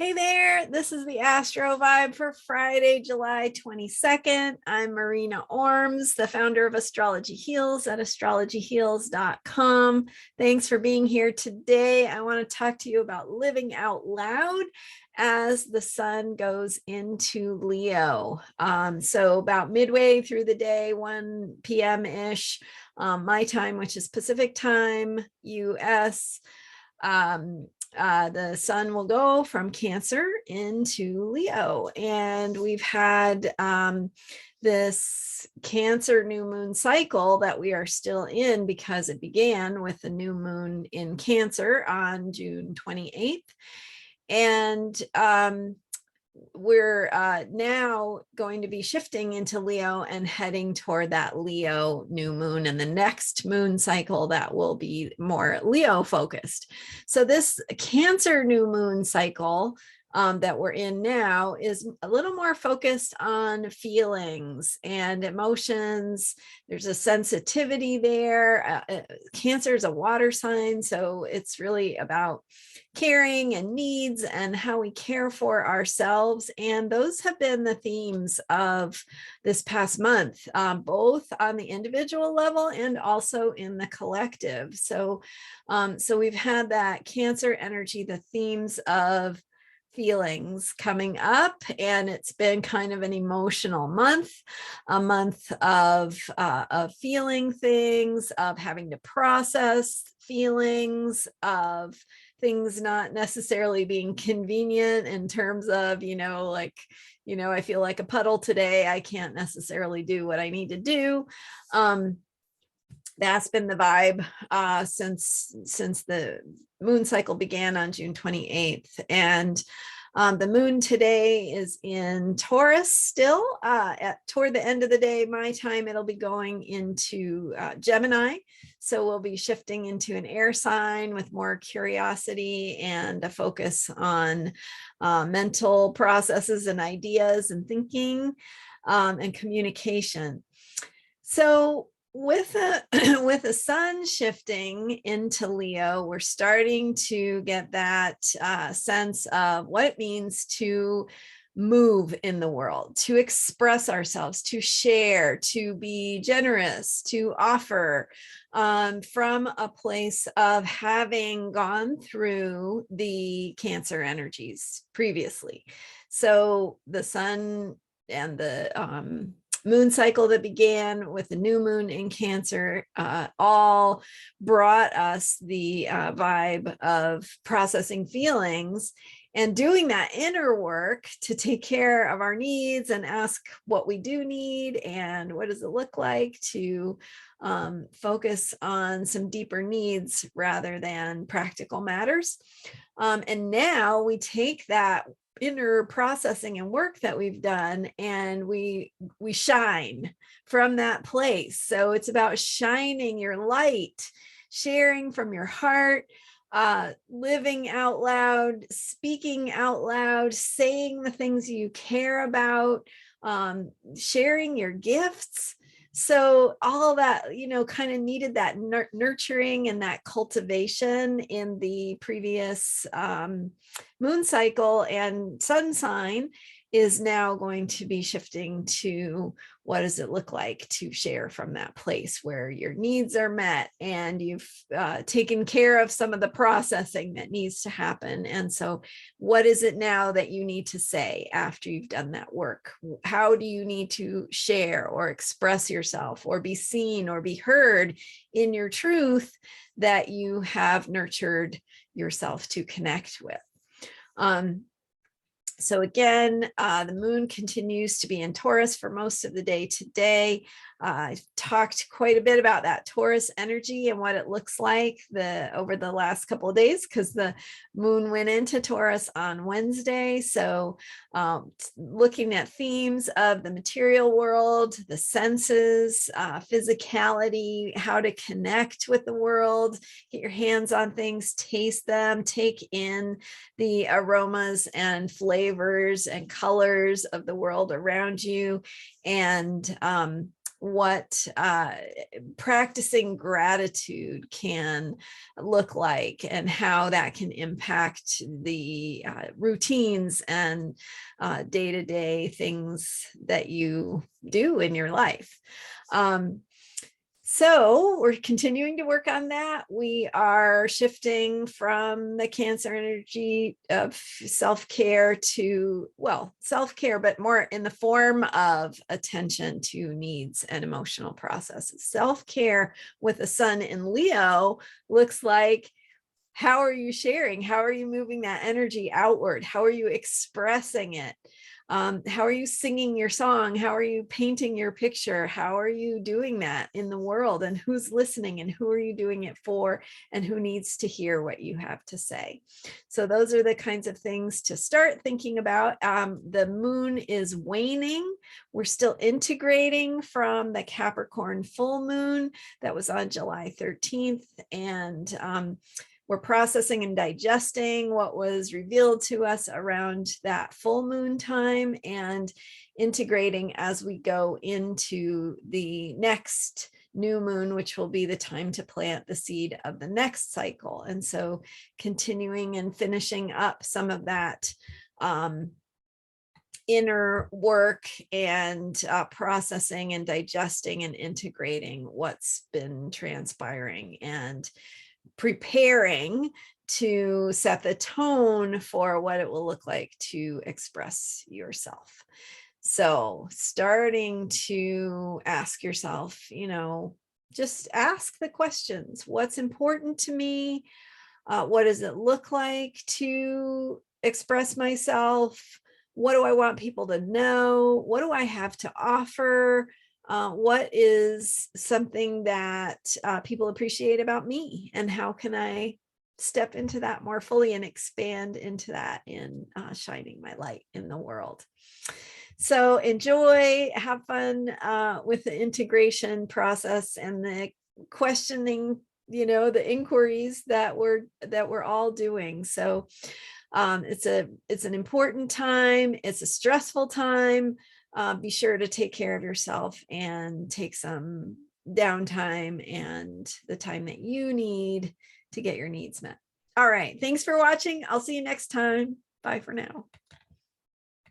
Hey there, this is the Astro Vibe for Friday, July 22nd. I'm Marina Ormes, the founder of Astrology Heals at astrologyheals.com. Thanks for being here today. I want to talk to you about living out loud as the sun goes into Leo. So about midway through the day, 1 p.m.-ish, my time, which is Pacific time, US, the sun will go from Cancer into Leo. And we've had this Cancer new moon cycle that we are still in because it began with the new moon in Cancer on June 28th. And we're now going to be shifting into Leo and heading toward that Leo new moon and the next moon cycle that will be more Leo focused. So this Cancer new moon cycle that we're in now is a little more focused on feelings and emotions. There's a sensitivity there. Cancer is a water sign, so it's really about caring and needs and how we care for ourselves. And those have been the themes of this past month, both on the individual level and also in the collective. So we've had that Cancer energy, the themes of feelings coming up, and it's been kind of an emotional month, a month of feeling things, of having to process feelings, of things not necessarily being convenient in terms of, I feel like a puddle today. I can't necessarily do what I need to do. That's been the vibe since the moon cycle began on June 28th. And the moon today is in Taurus still. Toward the end of the day, my time, it'll be going into Gemini. So we'll be shifting into an air sign with more curiosity and a focus on mental processes and ideas and thinking and communication. So with the sun shifting into Leo, we're starting to get that sense of what it means to move in the world, to express ourselves, to share, to be generous, to offer, from a place of having gone through the Cancer energies previously. So the sun and the moon cycle that began with the new moon in Cancer all brought us the vibe of processing feelings and doing that inner work to take care of our needs and ask what we do need and what does it look like to focus on some deeper needs rather than practical matters. And now we take that inner processing and work that we've done and we shine from that place. So it's about shining your light, sharing from your heart, living out loud, speaking out loud, saying the things you care about, sharing your gifts. So all of that, kind of needed that nurturing and that cultivation in the previous moon cycle, and sun sign is now going to be shifting to what does it look like to share from that place where your needs are met and you've taken care of some of the processing that needs to happen. And so what is it now that you need to say after you've done that work? How do you need to share or express yourself or be seen or be heard in your truth that you have nurtured yourself to connect with? So again, the moon continues to be in Taurus for most of the day today. I talked quite a bit about that Taurus energy and what it looks like over the last couple of days because the moon went into Taurus on Wednesday. So looking at themes of the material world, the senses, physicality, how to connect with the world, get your hands on things, taste them, take in the aromas and flavors and colors of the world around you, and what practicing gratitude can look like, and how that can impact the routines and day-to-day things that you do in your life. So we're continuing to work on that. We are shifting from the Cancer energy of self-care to, well, self-care, but more in the form of attention to needs and emotional processes. Self-care with the sun in Leo looks like, how are you sharing? How are you moving that energy outward? How are you expressing it? How are you singing your song? How are you painting your picture? How are you doing that in the world? And who's listening? And who are you doing it for? And who needs to hear what you have to say? So those are the kinds of things to start thinking about. The moon is waning. We're still integrating from the Capricorn full moon that was on July 13th. And we're processing and digesting what was revealed to us around that full moon time, and integrating as we go into the next new moon, which will be the time to plant the seed of the next cycle. And so continuing and finishing up some of that inner work, and processing and digesting and integrating what's been transpiring, and preparing to set the tone for what it will look like to express yourself. So starting to ask yourself, just ask the questions. What's important to me? What does it look like to express myself? What do I want people to know? What do I have to offer? What is something that people appreciate about me, and how can I step into that more fully and expand into that in shining my light in the world? So enjoy, have fun with the integration process and the questioning, the inquiries that we're all doing. So it's an important time. It's a stressful time. Be sure to take care of yourself and take some downtime and the time that you need to get your needs met. All right. Thanks for watching. I'll see you next time. Bye for now.